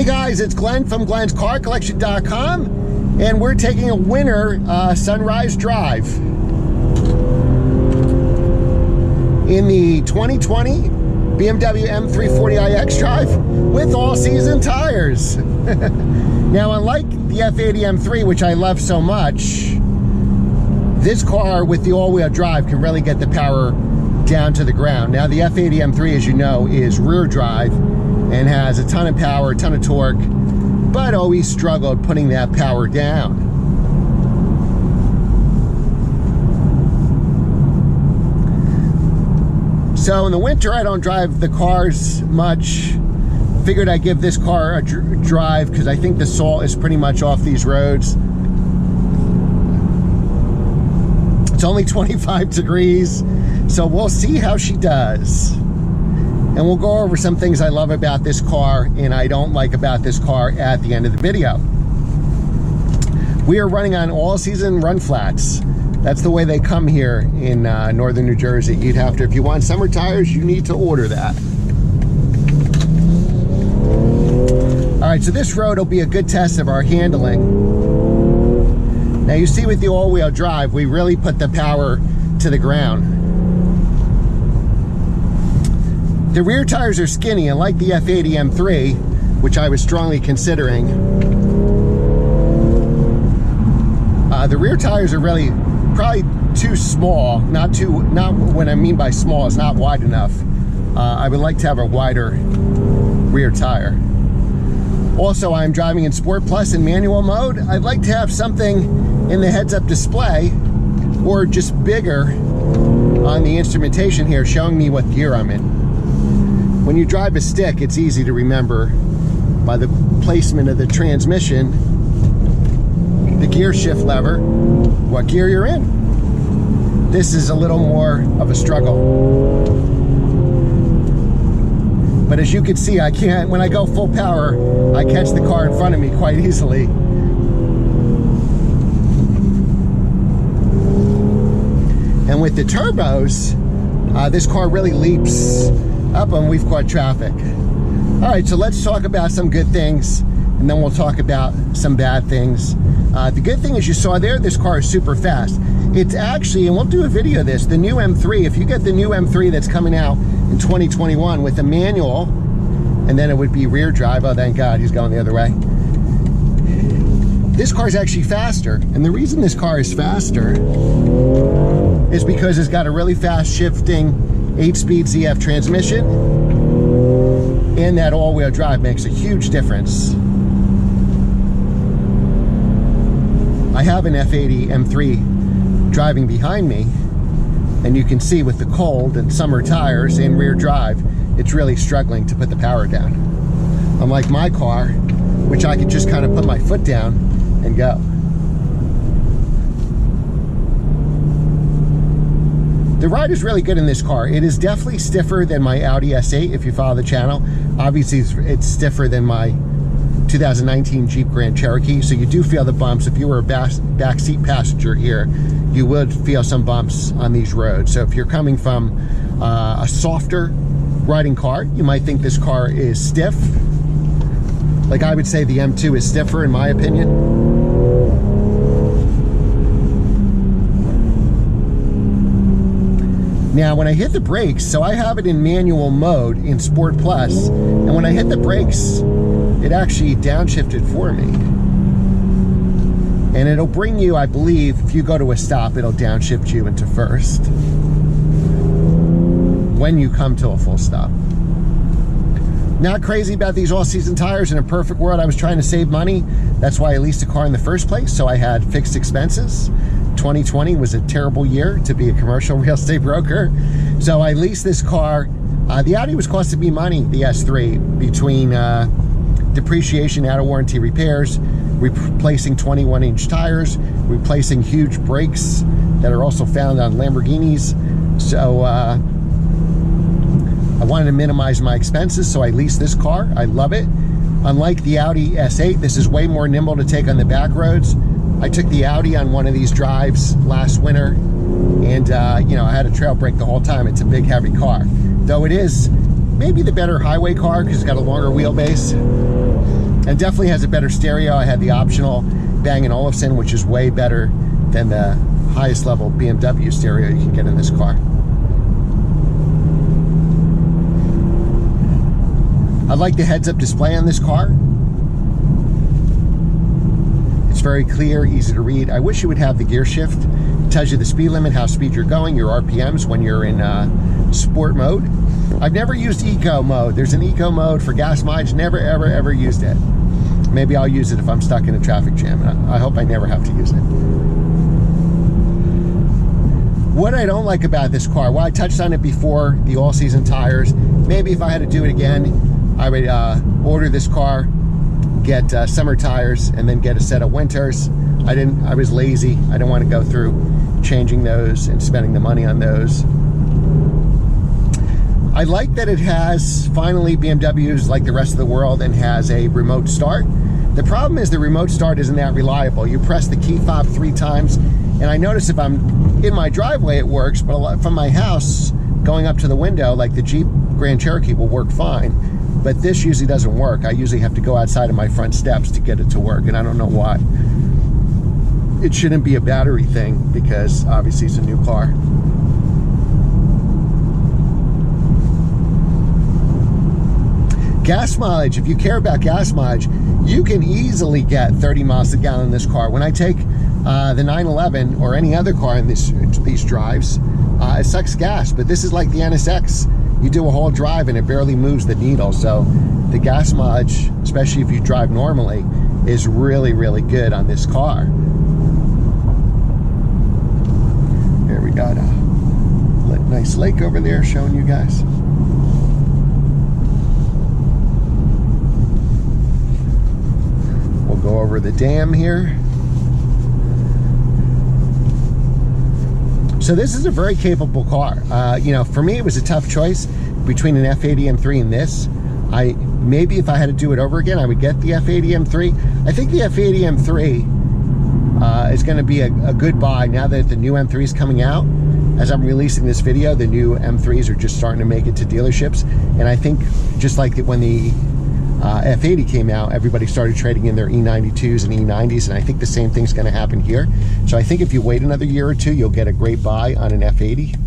Hey guys, it's Glenn from glenscarcollection.com, and we're taking a winter sunrise drive in the 2020 BMW M340i XDrive with all-season tires. Now, unlike the F80 M3, which I love so much, this car with the all-wheel drive can really get the power down to the ground. Now, the F80 M3, as you know, is rear drive and has a ton of power, a ton of torque, but always struggled putting that power down. So in the winter, I don't drive the cars much. Figured I'd give this car a drive because I think the salt is pretty much off these roads. It's only 25 degrees, so we'll see how she does. And we'll go over some things I love about this car and I don't like about this car at the end of the video. We are running on all-season run flats. That's the way they come here in northern New Jersey. You'd have to, if you want summer tires, you need to order that. All right, so this road will be a good test of our handling. Now you see with the all-wheel drive, we really put the power to the ground. The rear tires are skinny, and like the F80 M3, which I was strongly considering, the rear tires are really probably too small. Not what I mean by small is not wide enough. I would like to have a wider rear tire. Also, I'm driving in Sport Plus in manual mode. I'd like to have something in the heads-up display or just bigger on the instrumentation here showing me what gear I'm in. When you drive a stick, it's easy to remember by the placement of the transmission, the gear shift lever, what gear you're in. This is a little more of a struggle. But as you can see, I can't, when I go full power, I catch the car in front of me quite easily. And with the turbos, this car really leaps up and we've caught traffic. All right, so let's talk about some good things and then we'll talk about some bad things. The good thing, as you saw there, this car is super fast. It's actually, and we'll do a video of this, the new M3, if you get the new M3 that's coming out in 2021 with a manual, and then it would be rear drive, oh thank God, he's going the other way. This car is actually faster, and the reason this car is faster is because it's got a really fast shifting 8-speed ZF transmission, and that all-wheel drive makes a huge difference. I have an F80 M3 driving behind me, and you can see with the cold and summer tires and rear drive, it's really struggling to put the power down. Unlike my car, which I could just kind of put my foot down and go. The ride is really good in this car. It is definitely stiffer than my Audi S8 if you follow the channel. Obviously, it's stiffer than my 2019 Jeep Grand Cherokee, so you do feel the bumps. If you were a backseat passenger here, you would feel some bumps on these roads. So if you're coming from a softer riding car, you might think this car is stiff. Like I would say the M2 is stiffer in my opinion. Now, when I hit the brakes, so I have it in manual mode in Sport Plus, and when I hit the brakes, it actually downshifted for me. And it'll bring you, I believe, if you go to a stop, it'll downshift you into first when you come to a full stop. Not crazy about these all-season tires. In a perfect world, I was trying to save money. That's why I leased a car in the first place, so I had fixed expenses. 2020 was a terrible year to be a commercial real estate broker. So I leased this car. The Audi was costing me money, the S3, between depreciation, out of warranty repairs, replacing 21-inch tires, replacing huge brakes that are also found on Lamborghinis. So I wanted to minimize my expenses, so I leased this car. I love it. Unlike the Audi S8, this is way more nimble to take on the back roads. I took the Audi on one of these drives last winter, and you know, I had a trail brake the whole time. It's a big, heavy car. Though it is maybe the better highway car because it's got a longer wheelbase. And definitely has a better stereo. I had the optional Bang & Olufsen, which is way better than the highest level BMW stereo you can get in this car. I like the heads-up display on this car. It's very clear, easy to read. I wish it would have the gear shift. It tells you the speed limit, how speed you're going, your RPMs when you're in sport mode. I've never used eco mode. There's an eco mode for gas mileage. Never, ever, ever used it. Maybe I'll use it if I'm stuck in a traffic jam. I hope I never have to use it. What I don't like about this car, well, I touched on it before, the all-season tires. Maybe if I had to do it again, I would order this car, get summer tires, and then get a set of winters. I was lazy. I didn't want to go through changing those and spending the money on those. I like that it has, finally, BMW's like the rest of the world, and has a remote start. The problem is the remote start isn't that reliable. You press the key fob 3 times, and I notice if I'm in my driveway it works, but from my house going up to the window, like the Jeep Grand Cherokee will work fine, but this usually doesn't work. I usually have to go outside of my front steps to get it to work, and I don't know why. It shouldn't be a battery thing, because obviously it's a new car. Gas mileage, if you care about gas mileage, you can easily get 30 miles to the gallon in this car. When I take the 911 or any other car in these drives, it sucks gas, but this is like the NSX. You do a whole drive and it barely moves the needle. So the gas mileage, especially if you drive normally, is really, really good on this car. Here we got a nice lake over there showing you guys. We'll go over the dam here. So this is a very capable car. You know, for me it was a tough choice between an F80 M3 and this. Maybe if I had to do it over again, I would get the F80 M3. I think the F80 M3 is going to be a good buy now that the new M3 is coming out. As I'm releasing this video, the new M3s are just starting to make it to dealerships, and I think just like when the F80 came out, everybody started trading in their E92s and E90s, and I think the same thing's going to happen here. So I think if you wait another year or two, you'll get a great buy on an F80.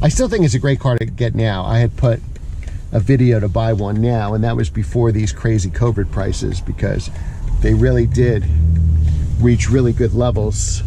I still think it's a great car to get now. I had put a video to buy one now, and that was before these crazy COVID prices, because they really did reach really good levels.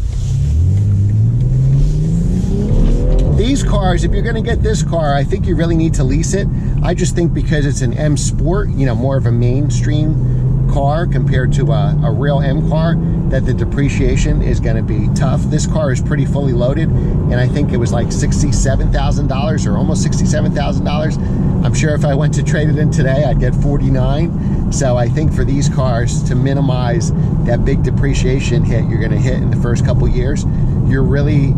These cars, if you're going to get this car, I think you really need to lease it. I just think because it's an M Sport, you know, more of a mainstream car compared to a real M car, that the depreciation is going to be tough. This car is pretty fully loaded, and I think it was like $67,000 or almost $67,000. I'm sure if I went to trade it in today, I'd get $49,000. So I think for these cars, to minimize that big depreciation hit you're going to hit in the first couple years, you're really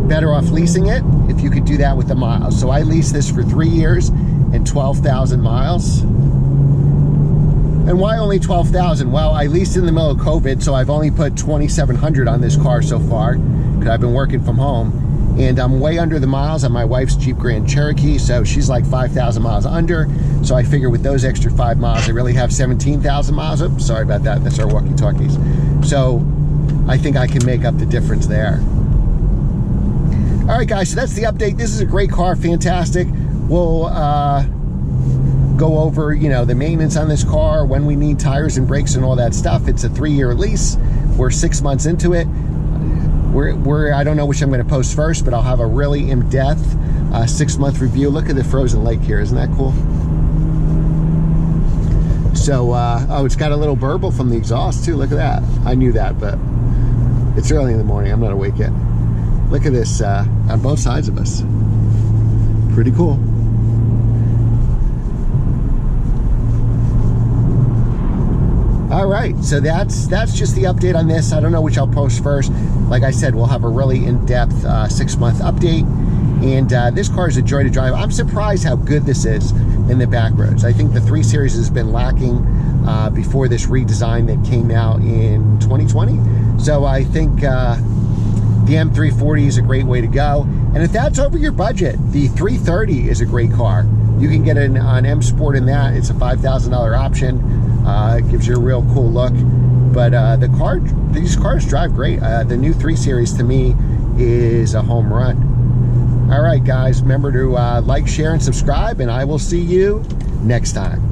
better off leasing it if you could do that with the miles. So I leased this for 3 years and 12,000 miles. And why only 12,000? Well, I leased in the middle of COVID, so I've only put 2,700 on this car so far because I've been working from home, and I'm way under the miles on my wife's Jeep Grand Cherokee, so she's like 5,000 miles under. So I figure with those extra 5 miles, I really have 17,000 miles. Oops, sorry about that. That's our walkie-talkies. So I think I can make up the difference there. All right, guys, so that's the update. This is a great car, fantastic. We'll go over, you know, the maintenance on this car, when we need tires and brakes and all that stuff. It's a 3-year lease. We're 6 months into it. I don't know which I'm going to post first, but I'll have a really in-depth 6-month review. Look at the frozen lake here. Isn't that cool? So, oh, it's got a little burble from the exhaust, too. Look at that. I knew that, but it's early in the morning. I'm not awake yet. Look at this on both sides of us. Pretty cool. All right, so that's just the update on this. I don't know which I'll post first. Like I said, we'll have a really in-depth 6-month update. And this car is a joy to drive. I'm surprised how good this is in the back roads. I think the 3 Series has been lacking before this redesign that came out in 2020. So I think the M340 is a great way to go. And if that's over your budget, the 330 is a great car. You can get it on M Sport in that. It's a $5,000 option. It gives you a real cool look. But these cars drive great. The new 3 Series to me is a home run. All right, guys, remember to like, share, and subscribe, and I will see you next time.